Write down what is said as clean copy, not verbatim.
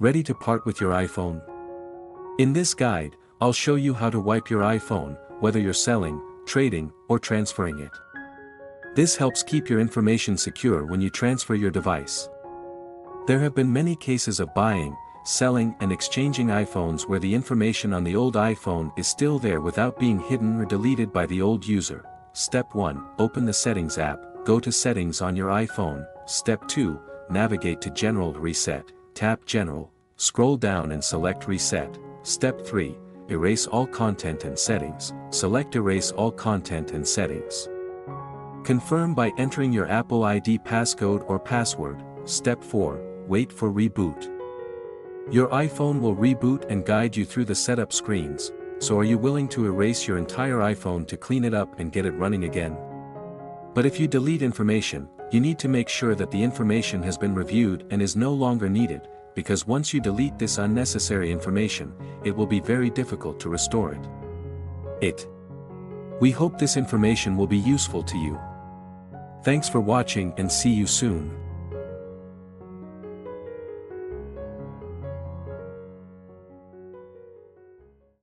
Ready to part with your iPhone? In this guide, I'll show you how to wipe your iPhone, whether you're selling, trading, or transferring it. This helps keep your information secure when you transfer your device. There have been many cases of buying, selling, and exchanging iPhones where the information on the old iPhone is still there without being hidden or deleted by the old user. Step 1. Open the Settings app, go to Settings on your iPhone. Step 2. Navigate to General Reset, tap General, scroll down and select Reset. Step 3. Erase all content and settings, select Erase all content and settings. Confirm by entering your Apple ID passcode or password. Step 4. Wait for reboot. Your iPhone will reboot and guide you through the setup screens, so are you willing to erase your entire iPhone to clean it up and get it running again? But if you delete information, you need to make sure that the information has been reviewed and is no longer needed, because once you delete this unnecessary information, it will be very difficult to restore it. We hope this information will be useful to you. Thanks for watching and see you soon.